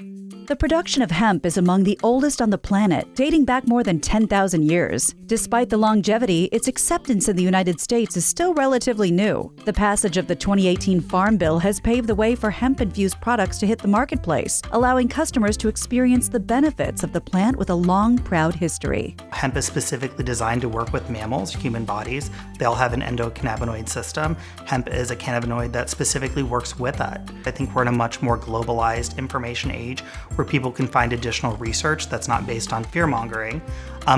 The production of hemp is among the oldest on the planet, dating back more than 10,000 years. Despite the longevity, its acceptance in the United States is still relatively new. The passage of the 2018 Farm Bill has paved the way for hemp-infused products to hit the marketplace, allowing customers to experience the benefits of the plant with a long, proud history. Hemp is specifically designed to work with mammals, human bodies. They all have an endocannabinoid system. Hemp is a cannabinoid that specifically works with that. I think we're in a much more globalized information age where people can find additional research that's not based on fear-mongering.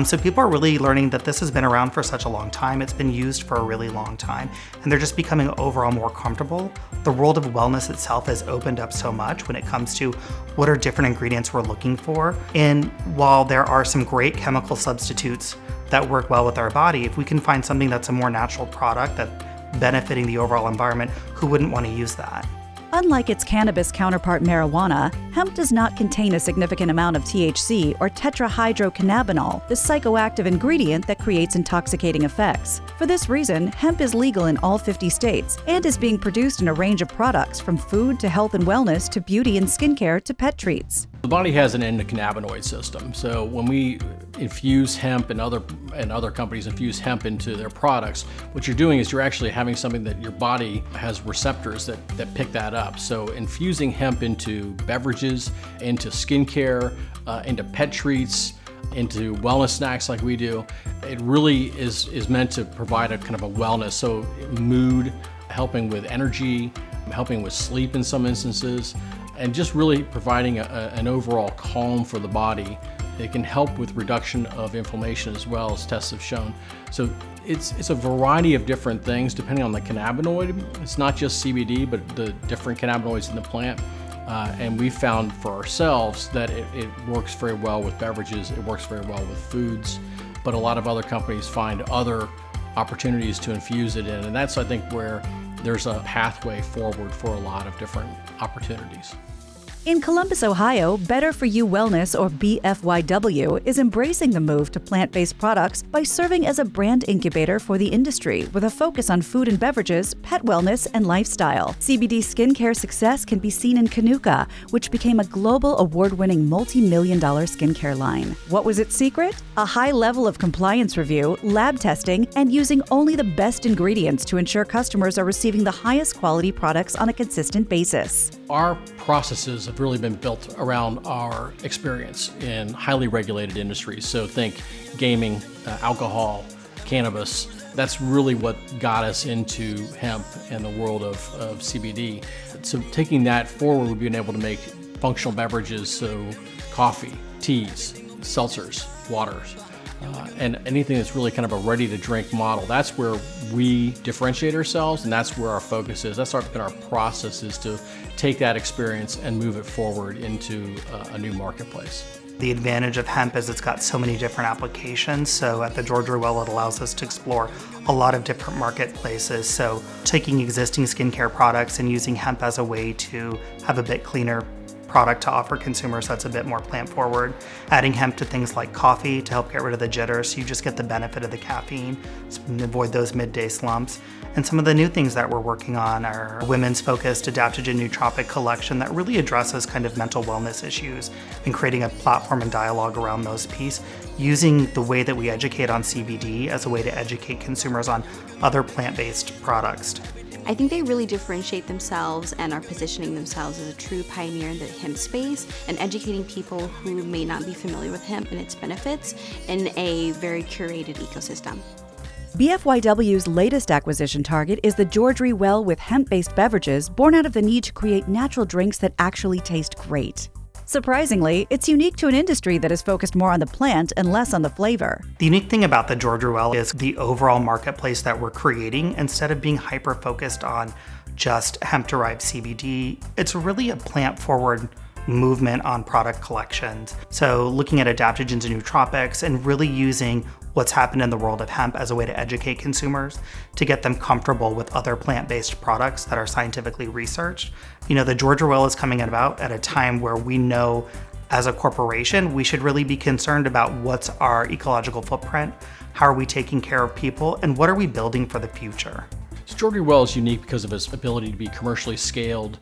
So people are really learning that this has been around for such a long time. It's been used for a really long time, and they're just becoming overall more comfortable. The world of wellness itself has opened up so much when it comes to what are different ingredients we're looking for. And while there are some great chemical substitutes that work well with our body, if we can find something that's a more natural product that's benefiting the overall environment, who wouldn't want to use that? Unlike its cannabis counterpart marijuana, hemp does not contain a significant amount of THC or tetrahydrocannabinol, the psychoactive ingredient that creates intoxicating effects. For this reason, hemp is legal in all 50 states and is being produced in a range of products from food to health and wellness to beauty and skincare to pet treats. The body has an endocannabinoid system, so when we infuse hemp and other companies infuse hemp into their products, what you're doing is you're actually having something that your body has receptors that pick that up. So infusing hemp into beverages, into skincare, into pet treats, into wellness snacks like we do, it really is meant to provide a kind of a wellness. So mood, helping with energy, helping with sleep in some instances, and just really providing an overall calm for the body. It can help with reduction of inflammation as well, as tests have shown. So it's a variety of different things depending on the cannabinoid. It's not just CBD, but the different cannabinoids in the plant. And we found for ourselves that it works very well with beverages, it works very well with foods, but a lot of other companies find other opportunities to infuse it in. And that's, I think, where there's a pathway forward for a lot of different opportunities. In Columbus, Ohio, Better For You Wellness, or BFYW, is embracing the move to plant-based products by serving as a brand incubator for the industry with a focus on food and beverages, pet wellness, and lifestyle. CBD skincare success can be seen in Kanuka, which became a global award-winning multi-million-dollar skincare line. What was its secret? A high level of compliance review, lab testing, and using only the best ingredients to ensure customers are receiving the highest quality products on a consistent basis. Our processes have really been built around our experience in highly regulated industries. So think gaming, alcohol, cannabis. That's really what got us into hemp and the world of CBD. So taking that forward, we've been able to make functional beverages, so coffee, teas, seltzers, waters, and anything that's really kind of a ready-to-drink model. That's where we differentiate ourselves, and that's where our focus is. That's been our process, is to take that experience and move it forward into a new marketplace. The advantage of hemp is it's got so many different applications. So at the Georgia Well, it allows us to explore a lot of different marketplaces. So taking existing skincare products and using hemp as a way to have a bit cleaner product to offer consumers that's a bit more plant forward. Adding hemp to things like coffee to help get rid of the jitters, so you just get the benefit of the caffeine and avoid those midday slumps. And some of the new things that we're working on are a women's focused adaptogen nootropic collection that really addresses kind of mental wellness issues and creating a platform and dialogue around those pieces, using the way that we educate on CBD as a way to educate consumers on other plant-based products. I think they really differentiate themselves and are positioning themselves as a true pioneer in the hemp space and educating people who may not be familiar with hemp and its benefits in a very curated ecosystem. BFYW's latest acquisition target is the Georgia Well with hemp-based beverages born out of the need to create natural drinks that actually taste great. Surprisingly, it's unique to an industry that is focused more on the plant and less on the flavor. The unique thing about the Georgia Well is the overall marketplace that we're creating. Instead of being hyper-focused on just hemp-derived CBD, it's really a plant-forward movement on product collections. So looking at adaptogens and nootropics and really using what's happened in the world of hemp as a way to educate consumers to get them comfortable with other plant-based products that are scientifically researched. You know, the Georgia Well is coming about at a time where we know as a corporation, we should really be concerned about what's our ecological footprint, how are we taking care of people, and what are we building for the future. So Georgia Well is unique because of its ability to be commercially scaled,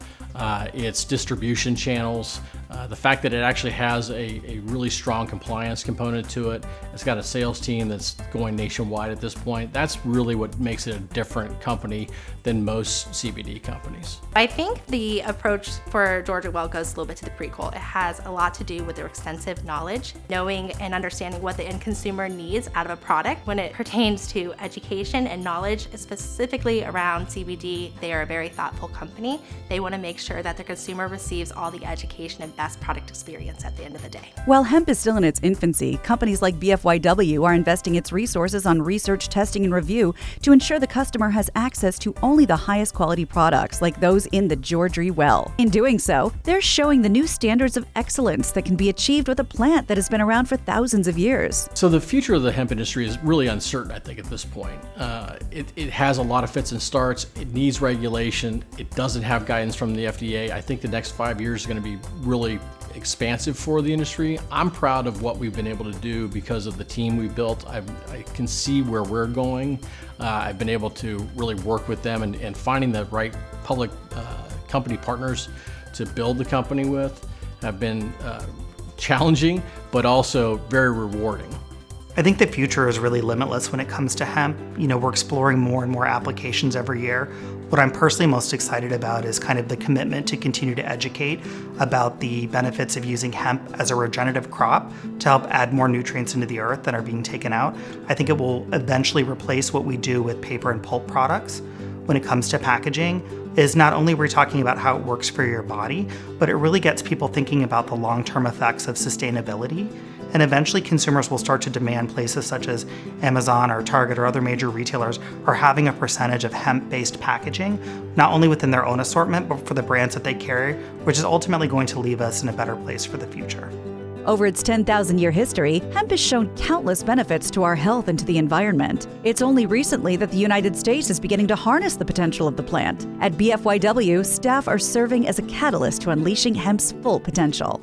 its distribution channels, The fact that it actually has a really strong compliance component to it, it's got a sales team that's going nationwide at this point. That's really what makes it a different company than most CBD companies. I think the approach for Georgia Well goes a little bit to the prequel. It has a lot to do with their extensive knowledge, knowing and understanding what the end consumer needs out of a product. When it pertains to education and knowledge, specifically around CBD, they are a very thoughtful company. They want to make sure that the consumer receives all the education and best product experience at the end of the day. While hemp is still in its infancy, companies like BFYW are investing its resources on research, testing, and review to ensure the customer has access to only the highest quality products like those in the Georgia Well. In doing so, they're showing the new standards of excellence that can be achieved with a plant that has been around for thousands of years. So the future of the hemp industry is really uncertain, I think, at this point. It has a lot of fits and starts. It needs regulation. It doesn't have guidance from the FDA. I think the next 5 years is going to be really expansive for the industry. I'm proud of what we've been able to do because of the team we built. I can see where we're going. I've been able to really work with them and finding the right public company partners to build the company with have been challenging, but also very rewarding. I think the future is really limitless when it comes to hemp. We're exploring more and more applications every year. What I'm personally most excited about is kind of the commitment to continue to educate about the benefits of using hemp as a regenerative crop to help add more nutrients into the earth that are being taken out. I think it will eventually replace what we do with paper and pulp products. When it comes to packaging, is not only we're talking about how it works for your body, but it really gets people thinking about the long-term effects of sustainability. And eventually consumers will start to demand places such as Amazon or Target or other major retailers are having a percentage of hemp-based packaging, not only within their own assortment, but for the brands that they carry, which is ultimately going to leave us in a better place for the future. Over its 10,000-year history, hemp has shown countless benefits to our health and to the environment. It's only recently that the United States is beginning to harness the potential of the plant. At BFYW, staff are serving as a catalyst to unleashing hemp's full potential.